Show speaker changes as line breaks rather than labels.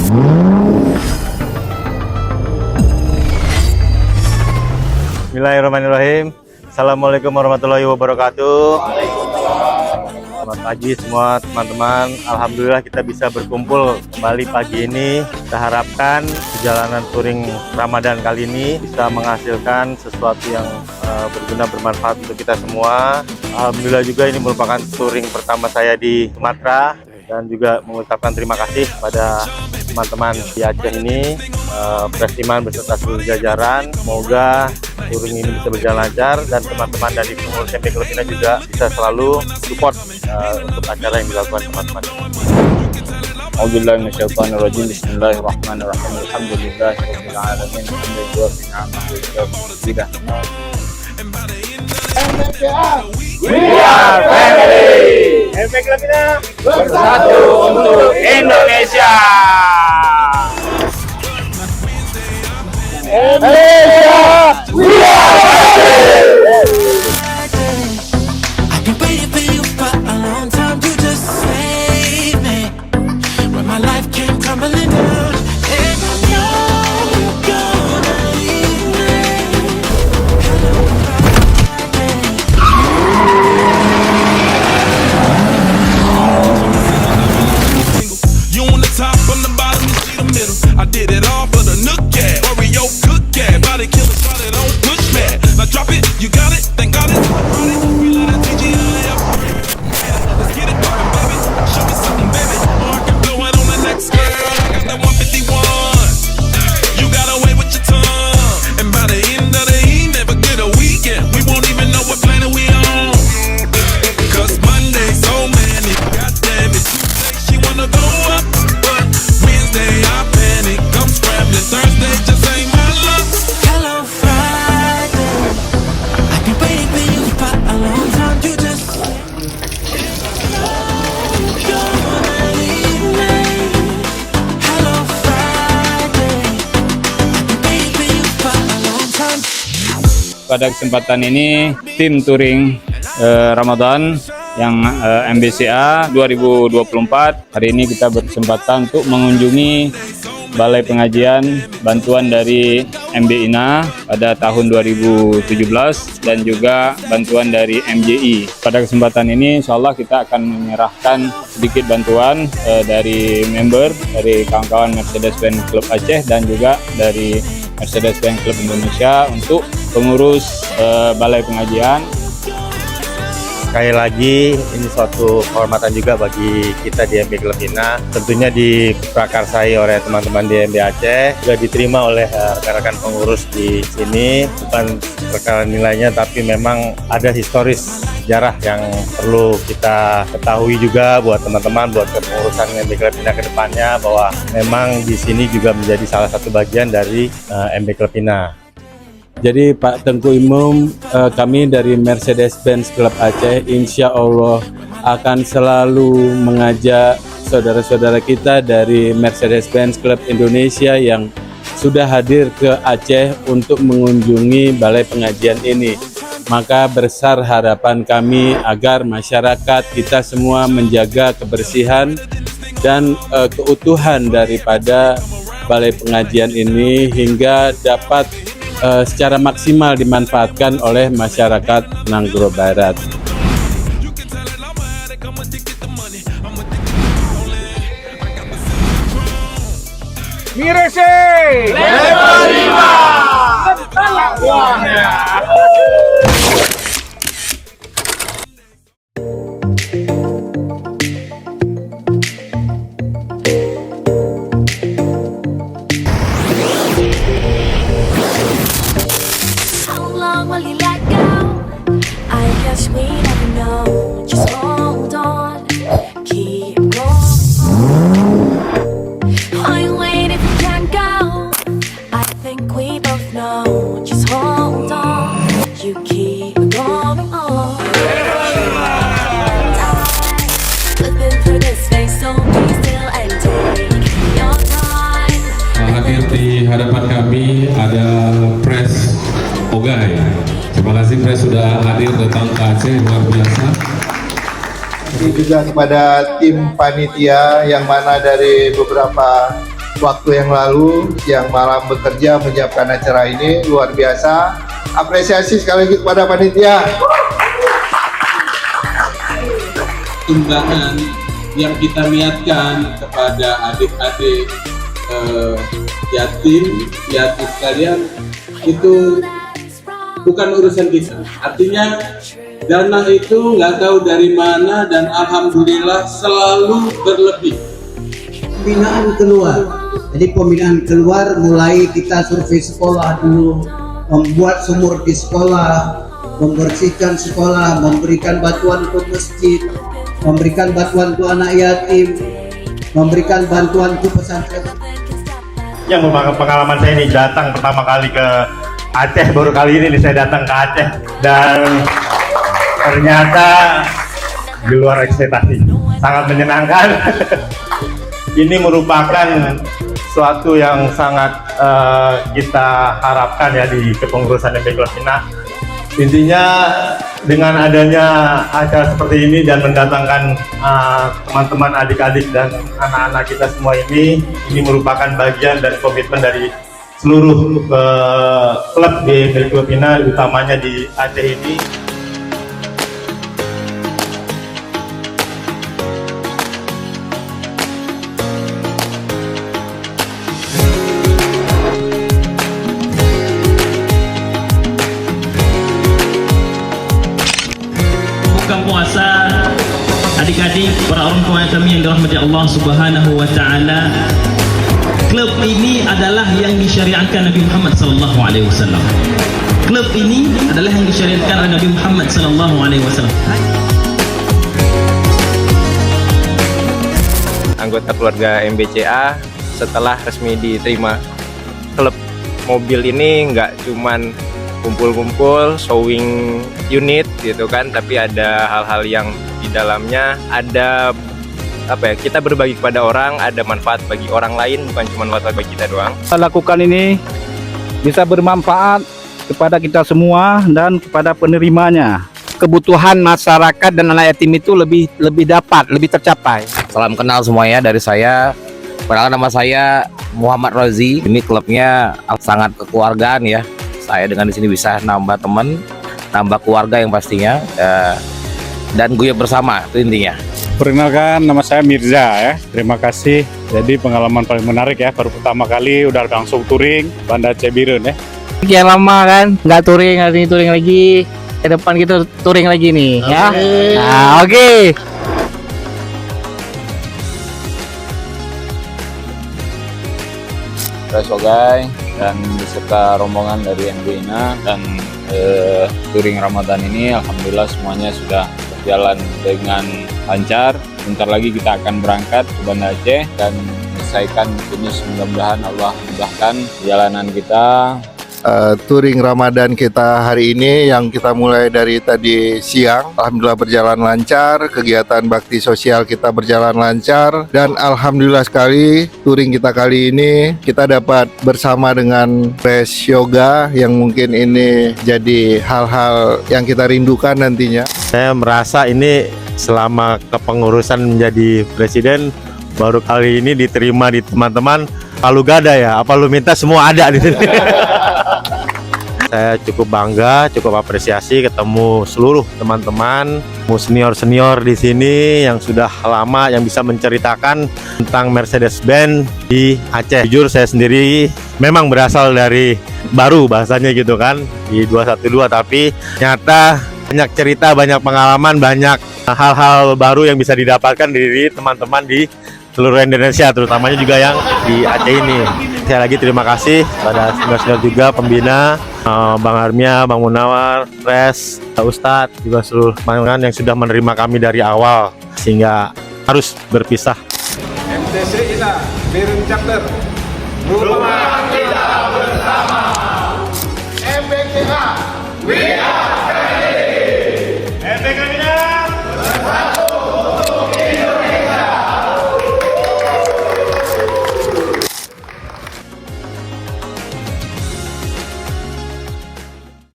Bismillahirrahmanirrahim. Assalamualaikum warahmatullahi wabarakatuh. Selamat pagi semua teman-teman. Alhamdulillah kita bisa berkumpul kembali pagi ini. Kita harapkan perjalanan touring Ramadan kali ini bisa menghasilkan sesuatu yang berguna, bermanfaat untuk kita semua. Alhamdulillah juga ini merupakan touring pertama saya di Sumatera, dan juga mengucapkan terima kasih pada teman-teman di Aceh ini, Presiman beserta seluruh jajaran. Semoga touring ini bisa berjalan lancar dan teman-teman dari pengurus MB Club Ina juga bisa selalu support untuk acara yang dilakukan teman-teman.
A'udzubillahi minasyaitonirrajim. Bismillahirrahmanirrahim. Alhamdulillahirabbil alamin.
We are family.
MB Club Ina
Bersatu untuk Indonesia. Indonesia, we are family.
I've been waiting for you for a long time. You just saved me when my life came crumbling down. And I know you're gonna leave me. You on the top, on the bottom, you see the middle. I did it all for the Nook cat, Oreo cook cat, body killer started on push mat. Now drop it, you got it, thank God it. We let it TGI up. Let's get it poppin', baby. Show me something, baby. Or I can blow it on the next girl. I got that 151. You got away with your tongue, and by the end of the he never get a weekend. We won't even know what planet we on. Cause Monday's so many, goddamn it. Tuesday she wanna go up, but Wednesday I panic. I'm scrambling. Thursday just ain't my luck. Hello Friday, I've been waiting for you for a long time. You just gonna leave me. Hello Friday, I've been waiting for you for a long time.
Pada kesempatan ini, tim touring Ramadan yang MBCA 2024 hari ini kita berkesempatan untuk mengunjungi Balai Pengajian bantuan dari MB INA pada tahun 2017 dan juga bantuan dari MJI. Pada kesempatan ini insya Allah kita akan menyerahkan sedikit bantuan dari member, dari kawan-kawan Mercedes-Benz Club Aceh dan juga dari Mercedes-Benz Club Indonesia untuk pengurus Balai Pengajian.
Sekali lagi ini suatu kehormatan juga bagi kita di MB Club Ina. Tentunya diprakarsai oleh teman-teman di MB Aceh, juga diterima oleh rekan-rekan pengurus di sini. Bukan perkara nilainya, tapi memang ada historis sejarah yang perlu kita ketahui juga buat teman-teman, buat kepengurusan MB Club Ina ke depannya, bahwa memang di sini juga menjadi salah satu bagian dari MB Club Ina.
Jadi Pak Tengku Imam, kami dari Mercedes-Benz Club Aceh insya Allah akan selalu mengajak saudara-saudara kita dari Mercedes-Benz Club Indonesia yang sudah hadir ke Aceh untuk mengunjungi Balai Pengajian ini. Maka besar harapan kami agar masyarakat kita semua menjaga kebersihan dan keutuhan daripada Balai Pengajian ini hingga dapat secara maksimal dimanfaatkan oleh masyarakat Nanggro Barat.
Mirese, level 5.
How long will you let go? I guess we never know. Just hold on, keep going. Why wait if you can't go? I think we both know. Just hold on, you keep going on. I've been through this phase, so be still and take your time.
Hadir di hadapan kami ada Pres Ogai. Terima kasih Pres sudah hadir datang ke Aceh, luar biasa.
Terima kasih juga kepada tim panitia yang mana dari beberapa waktu yang lalu, siang malam bekerja menyiapkan acara ini, luar biasa. Apresiasi sekali lagi kepada panitia.
Sumbangan yang kita niatkan kepada adik-adik yatim sekalian itu bukan urusan kita. Artinya dana itu nggak tahu dari mana dan alhamdulillah selalu berlebih.
Pembinaan keluar. Jadi pembinaan keluar mulai kita survei sekolah dulu, membuat sumur di sekolah, membersihkan sekolah, memberikan bantuan untuk masjid, memberikan bantuan untuk anak yatim, memberikan bantuan untuk pesantren.
Yang merupakan pengalaman saya ini datang pertama kali ke Aceh, baru kali ini saya datang ke Aceh dan ternyata di luar ekspektasi, sangat menyenangkan. Ini merupakan suatu yang sangat kita harapkan ya di kepengurusan MB Klub Pina. Intinya dengan adanya acara seperti ini dan mendatangkan teman-teman, adik-adik dan anak-anak kita semua ini merupakan bagian dari komitmen dari seluruh klub di MB Klub Pina, utamanya di Aceh ini.
Buka puasa, adik-adik, para orang tua kami yang dirahmati Allah Subhanahu wa taala. Klub ini adalah yang disyariatkan Nabi Muhammad sallallahu alaihi wasallam. Klub ini adalah yang disyariatkan oleh Nabi Muhammad sallallahu alaihi wasallam.
Anggota keluarga MBCA setelah resmi diterima klub mobil ini nggak cuman kumpul-kumpul showing unit gitu kan, tapi ada hal-hal yang di dalamnya ada kita berbagi kepada orang, ada manfaat bagi orang lain, bukan cuma manfaat bagi kita doang.
Kita lakukan ini bisa bermanfaat kepada kita semua dan kepada penerimanya. Kebutuhan masyarakat dan anak yatim itu lebih tercapai.
Salam kenal semuanya dari saya. Perkenalkan, nama saya Muhammad Rozi. Ini klubnya sangat kekeluargaan ya. Saya dengan di sini bisa nambah teman, nambah keluarga yang pastinya, dan guyup bersama itu intinya.
Perkenalkan, nama saya Mirza ya. Terima kasih. Jadi pengalaman paling menarik ya. Baru pertama kali udah langsung touring Banda Aceh Birun ya.
Sekian lama kan nggak touring, hari ini touring lagi. Ke depan kita touring lagi nih ya. Nah, oke.
Ogai dan beserta rombongan dari MBINA dan touring Ramadan ini alhamdulillah semuanya sudah berjalan dengan lancar. Bentar lagi kita akan berangkat ke Banda Aceh dan menyelesaikan finish. Mudah-mudahan Allah mudahkan perjalanan kita.
Touring Ramadan kita hari ini yang kita mulai dari tadi siang, alhamdulillah berjalan lancar, kegiatan bakti sosial kita berjalan lancar, dan alhamdulillah sekali touring kita kali ini kita dapat bersama dengan Pres Yoga yang mungkin ini jadi hal-hal yang kita rindukan nantinya.
Saya merasa ini selama kepengurusan menjadi presiden baru kali ini diterima di teman-teman. Kalau gak ada ya, apa lu minta semua ada di sini. Saya cukup bangga, cukup apresiasi ketemu seluruh teman-teman, senior-senior di sini yang sudah lama yang bisa menceritakan tentang Mercedes-Benz di Aceh. Jujur saya sendiri memang berasal dari baru bahasanya gitu kan, di 212, tapi ternyata banyak cerita, banyak pengalaman, banyak hal-hal baru yang bisa didapatkan dari teman-teman di seluruh Indonesia, terutamanya juga yang di Aceh ini. Saya lagi terima kasih pada senior-senior juga, pembina, Bang Armia, Bang Munawar, Pres, Ustadz, juga seluruh teman-teman yang sudah menerima kami dari awal sehingga harus berpisah.
MTC Ina, Birun Chapter, Rumah